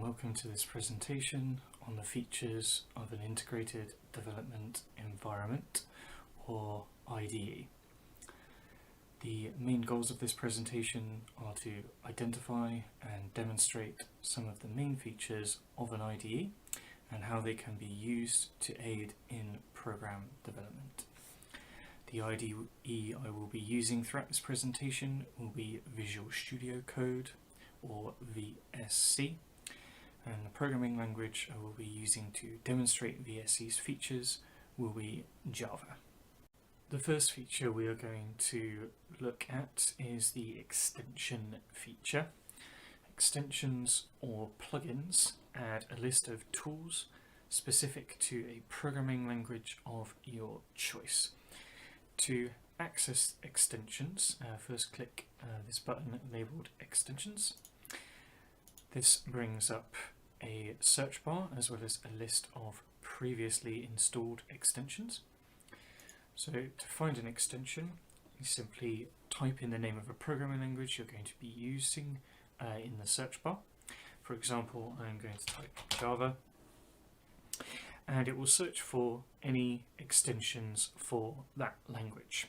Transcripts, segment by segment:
welcome to this presentation on the features of an integrated development environment, or IDE. The main goals of this presentation are to identify and demonstrate some of the main features of an IDE and how they can be used to aid in program development. The IDE I will be using throughout this presentation will be Visual Studio Code, or VSC, and the programming language I will be using to demonstrate VSC's features will be Java. The first feature we are going to look at is the extension feature. Extensions or plugins add a list of tools specific to a programming language of your choice. To access extensions, first click this button labelled Extensions. This brings up a search bar as well as a list of previously installed extensions. So to find an extension, you simply type in the name of a programming language you're going to be using in the search bar. For example, I'm going to type Java, and it will search for any extensions for that language.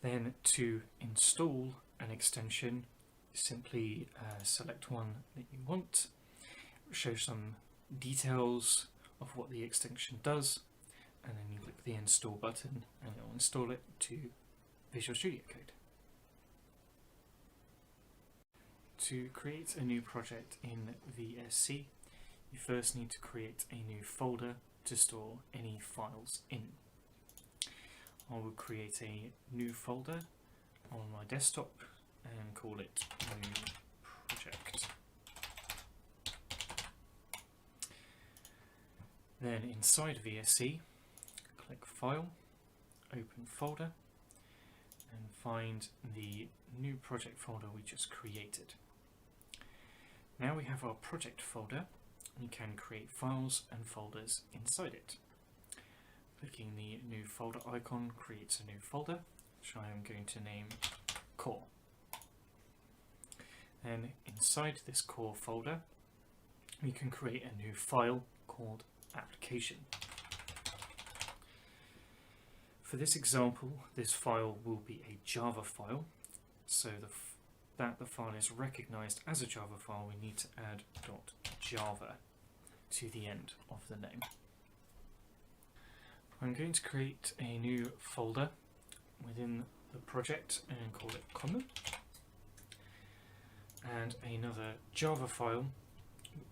Then to install an extension, simply select one that you want, show some details of what the extension does, and then you click the install button and it will install it to Visual Studio Code. To create a new project in VSC, you first need to create a new folder to store any files in. I will create a new folder on my desktop and call it New Project. Then inside VSC, click File, Open Folder, and find the new project folder we just created. Now we have our project folder, we can create files and folders inside it. Clicking the new folder icon creates a new folder, which I am going to name Core. Then inside this core folder, we can create a new file called Application. For this example, this file will be a Java file, so that the file is recognized as a Java file, we need to add .java to the end of the name. I'm going to create a new folder within the project and call it Common, and another Java file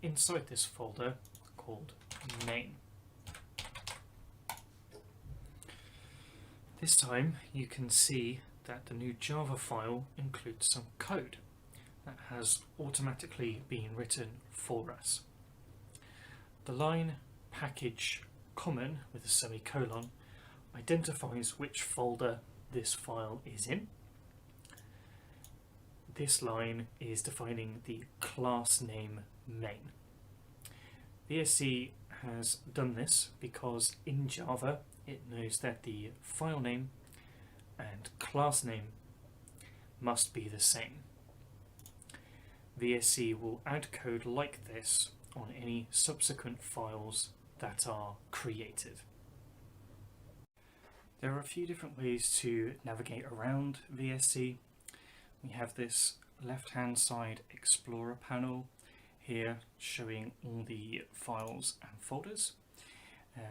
inside this folder called Main. This time you can see that the new Java file includes some code that has automatically been written for us. The line package common with a semicolon identifies which folder this file is in. This line is defining the class name main. VSC has done this because in Java it knows that the file name and class name must be the same. VSC will add code like this on any subsequent files that are created. There are a few different ways to navigate around VSC. We have this left-hand side Explorer panel here showing all the files and folders.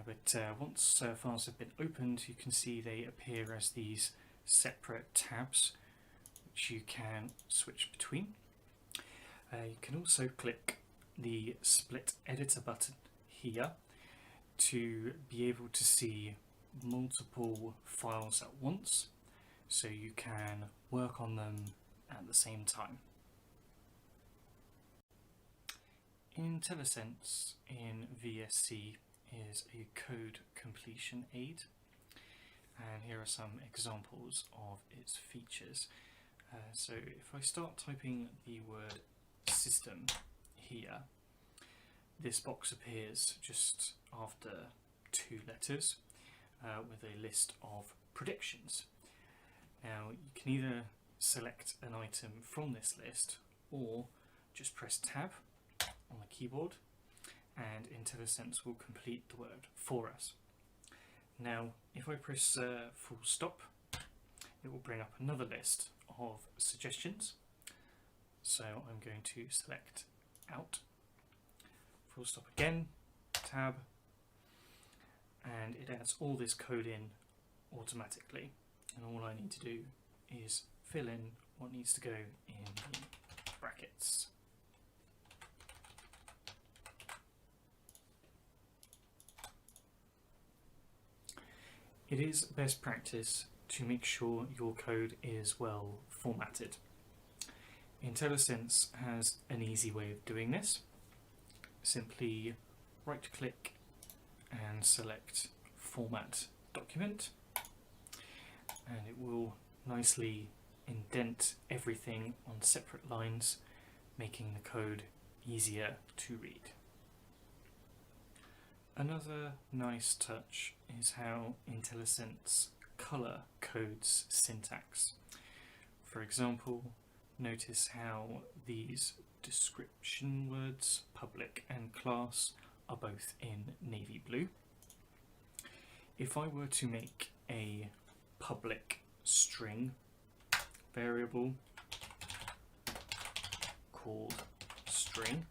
But once files have been opened, you can see they appear as these separate tabs which you can switch between. You can also click the split editor button here to be able to see multiple files at once, so you can work on them at the same time. Intellisense in VSC is a code completion aid, and here are some examples of its features. So if I start typing the word system here, this box appears just after 2 letters with a list of predictions. Now you can either select an item from this list or just press Tab on the keyboard, and Intellisense will complete the word for us. Now, if I press full stop, it will bring up another list of suggestions. So I'm going to select out, full stop again, tab, and it adds all this code in automatically. And all I need to do is fill in what needs to go in the brackets. It is best practice to make sure your code is well formatted. Intellisense has an easy way of doing this. Simply right click and select Format Document, and it will nicely indent everything on separate lines, making the code easier to read. Another nice touch is how Intellisense color codes syntax. For example, notice how these description words, public and class, are both in navy blue. If I were to make a public string variable called string,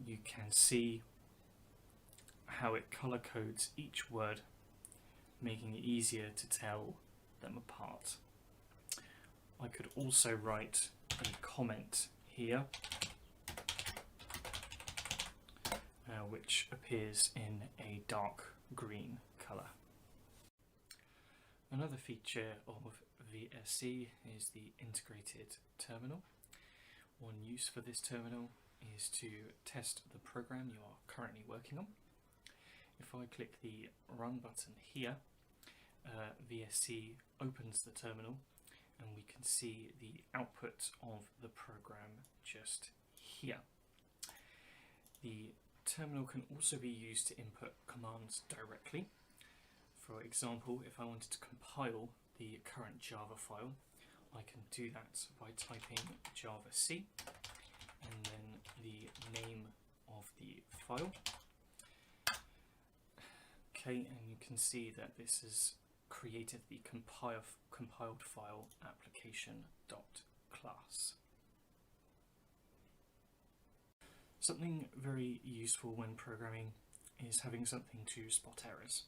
you can see how it color codes each word, making it easier to tell them apart. I could also write a comment here, which appears in a dark green color. Another feature of VSC is the integrated terminal. One use for this terminal is to test the program you are currently working on. If I click the Run button here, VSC opens the terminal and we can see the output of the program just here. The terminal can also be used to input commands directly. For example, if I wanted to compile the current Java file, I can do that by typing javac and then the name of the file. Okay, and you can see that this has created the compiled file application.class. Something very useful when programming is having something to spot errors.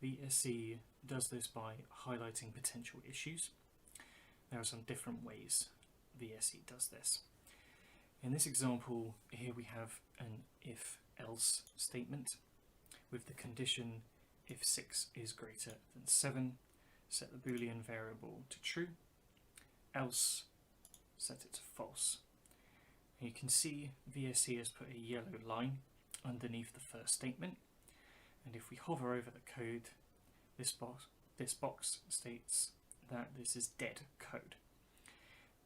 VSC does this by highlighting potential issues. There are some different ways VSC does this. In this example, here we have an if-else statement with the condition if 6 is greater than 7, set the Boolean variable to true, else set it to false. And you can see VSC has put a yellow line underneath the first statement, and if we hover over the code, this box states that this is dead code.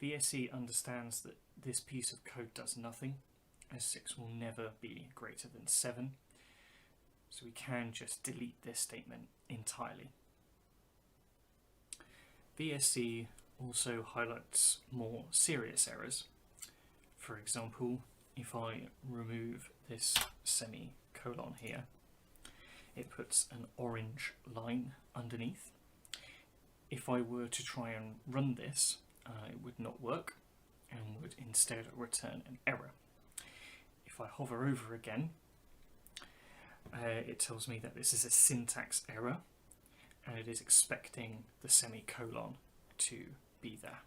VSC understands that this piece of code does nothing, as 6 will never be greater than 7, so we can just delete this statement entirely. VSC also highlights more serious errors. For example, if I remove this semicolon here, it puts an orange line underneath. If I were to try and run this, it would not work and would instead return an error. If I hover over again, it tells me that this is a syntax error and it is expecting the semicolon to be there.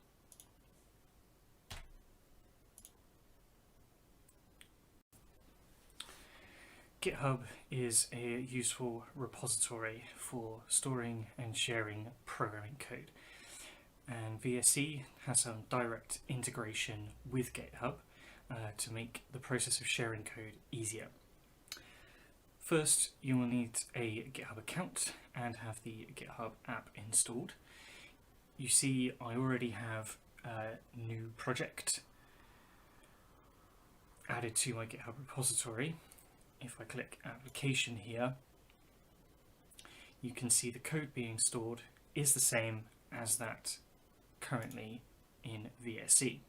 GitHub is a useful repository for storing and sharing programming code, and VSC has some direct integration with GitHub to make the process of sharing code easier. First, you will need a GitHub account and have the GitHub app installed. You see I already have a new project added to my GitHub repository. If I click application here, you can see the code being stored is the same as that currently in VSC.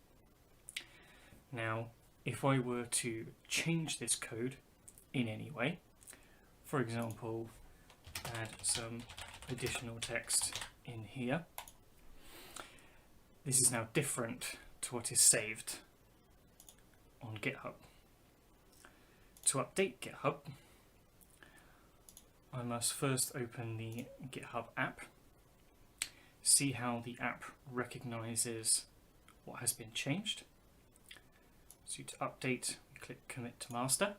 Now, if I were to change this code in any way, for example, add some additional text in here, this is now different to what is saved on GitHub. To update GitHub, I must first open the GitHub app, see how the app recognizes what has been changed. So to update, click commit to master,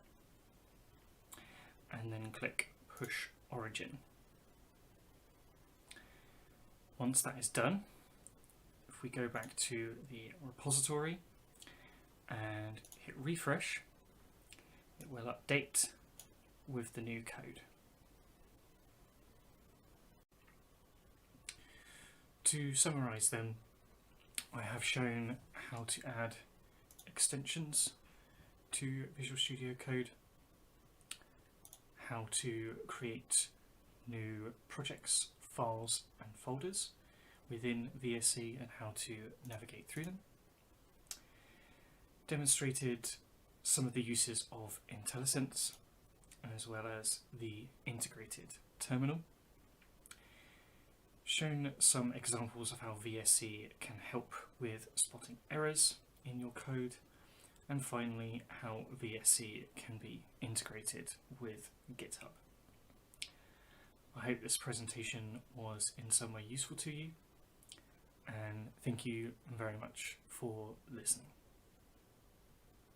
and then click push origin. Once that is done, if we go back to the repository and hit refresh, it will update with the new code. To summarize then, I have shown how to add extensions to Visual Studio Code, how to create new projects, files and folders within VSE and how to navigate through them. Demonstrated some of the uses of Intellisense as well as the integrated terminal. Shown some examples of how VSE can help with spotting errors in your code, and finally how VSE can be integrated with GitHub. I hope this presentation was in some way useful to you, and thank you very much for listening.